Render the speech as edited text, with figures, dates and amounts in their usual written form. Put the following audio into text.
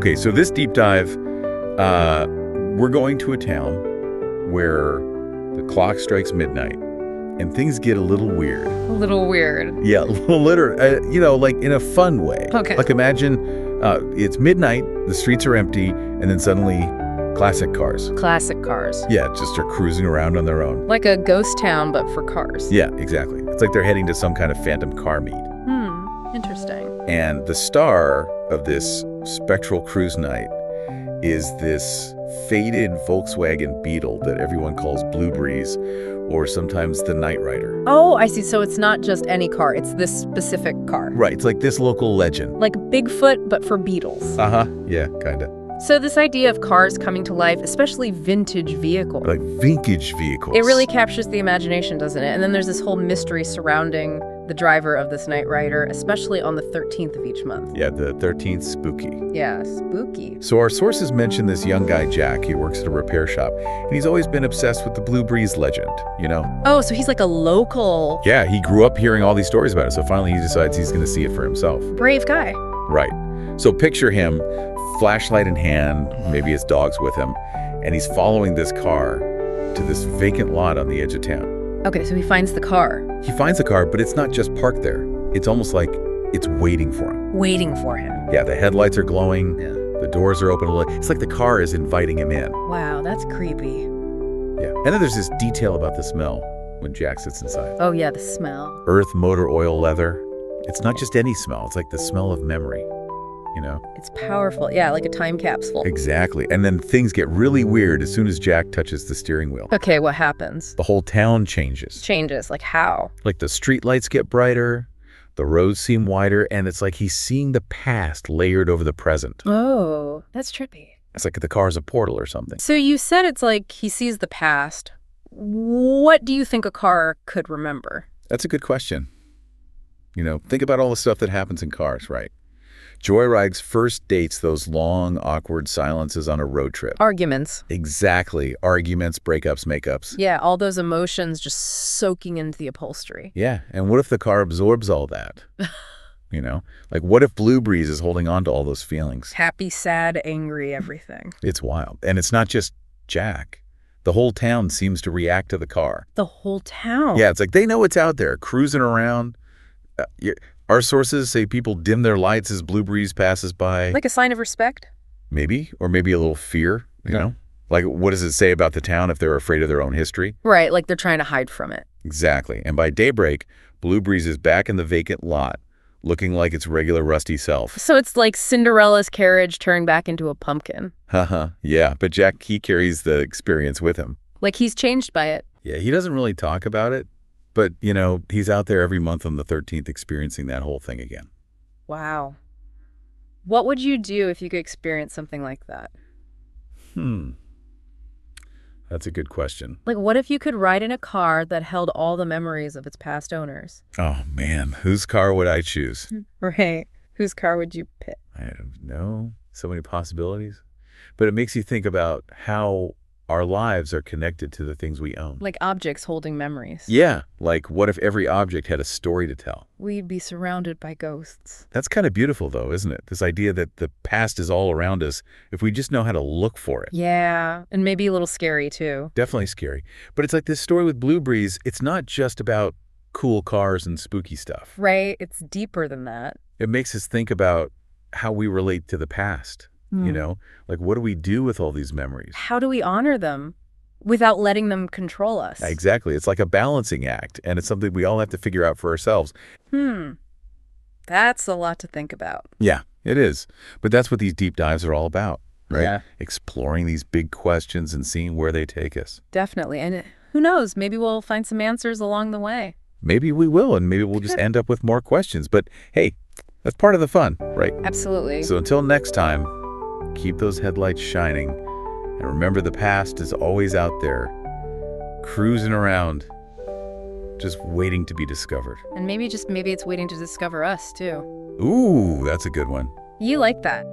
Okay, so this deep dive, we're going to a town where the clock strikes midnight and things get a little weird. A little weird. Yeah, like in a fun way. Okay. Like imagine it's midnight, the streets are empty, and then suddenly classic cars. Classic cars. Yeah, just are cruising around on their own. Like a ghost town, but for cars. Yeah, exactly. It's like they're heading to some kind of phantom car meet. Interesting. And the star of this spectral cruise night is this faded Volkswagen Beetle that everyone calls Blue Breeze, or sometimes the Night Rider. Oh, I see. So it's not just any car. It's this specific car. Right, it's like this local legend. Like Bigfoot, but for Beetles. Uh-huh, yeah, kinda. So this idea of cars coming to life, especially vintage vehicles. Like vintage vehicles. It really captures the imagination, doesn't it? And then there's this whole mystery surrounding the driver of this Night Rider, especially on the 13th of each month. Yeah, the 13th spooky. Yeah, spooky. So our sources mention this young guy, Jack. He works at a repair shop, and he's always been obsessed with the Blue Breeze legend, you know? Oh, so he's like a local... Yeah, he grew up hearing all these stories about it, so finally he decides he's going to see it for himself. Brave guy. Right. So picture him, flashlight in hand, maybe his dog's with him, and he's following this car to this vacant lot on the edge of town. Okay, so he finds the car. He finds the car, but it's not just parked there. It's almost like it's waiting for him. Waiting for him. Yeah, the headlights are glowing, Yeah. the doors are open. It's like the car is inviting him in. Wow, that's creepy. Yeah. And then there's this detail about the smell when Jack sits inside. Oh yeah, the smell. Earth, motor oil, leather. It's not just any smell. It's like the smell of memory, you know? It's powerful. Yeah, like a time capsule. Exactly. And then things get really weird as soon as Jack touches the steering wheel. Okay, what happens? The whole town changes. Changes, like how? Like the street lights get brighter, the roads seem wider, and it's like he's seeing the past layered over the present. Oh, that's trippy. It's like the car's a portal or something. So you said it's like he sees the past. What do you think a car could remember? That's a good question. You know, think about all the stuff that happens in cars, right? Joyride's first dates, those long, awkward silences on a road trip. Arguments. Exactly. Arguments, breakups, makeups. Yeah, all those emotions just soaking into the upholstery. Yeah, and what if the car absorbs all that? You know? Like, what if Blue Breeze is holding on to all those feelings? Happy, sad, angry, everything. It's wild. And it's not just Jack. The whole town seems to react to the car. The whole town? Yeah, it's like they know it's out there, cruising around. Our sources say people dim their lights as Blue Breeze passes by. Like a sign of respect? Maybe. Or maybe a little fear, you know? Like, what does it say about the town if they're afraid of their own history? Right, like they're trying to hide from it. Exactly. And by daybreak, Blue Breeze is back in the vacant lot, looking like its regular rusty self. So it's like Cinderella's carriage turned back into a pumpkin. Haha, yeah. But Jack, he carries the experience with him. Like he's changed by it. Yeah, he doesn't really talk about it. But, you know, he's out there every month on the 13th experiencing that whole thing again. Wow. What would you do if you could experience something like that? That's a good question. Like, what if you could ride in a car that held all the memories of its past owners? Oh, man. Whose car would I choose? Right. Whose car would you pick? I don't know. So many possibilities. But it makes you think about how our lives are connected to the things we own. Like objects holding memories. Yeah. Like, what if every object had a story to tell? We'd be surrounded by ghosts. That's kind of beautiful, though, isn't it? This idea that the past is all around us if we just know how to look for it. Yeah. And maybe a little scary, too. Definitely scary. But it's like this story with Blue Breeze. It's not just about cool cars and spooky stuff. Right. It's deeper than that. It makes us think about how we relate to the past. You know, like, what do we do with all these memories? How do we honor them without letting them control us? Exactly. It's like a balancing act, and it's something we all have to figure out for ourselves. That's a lot to think about. Yeah, it is. But that's what these deep dives are all about, right? Yeah. Exploring these big questions and seeing where they take us. Definitely. And who knows? Maybe we'll find some answers along the way. Maybe we will, and maybe we'll just end up with more questions. But hey, that's part of the fun, right? Absolutely. So until next time, keep those headlights shining, and remember the past is always out there, cruising around, just waiting to be discovered. And maybe it's waiting to discover us, too. Ooh, that's a good one. You like that.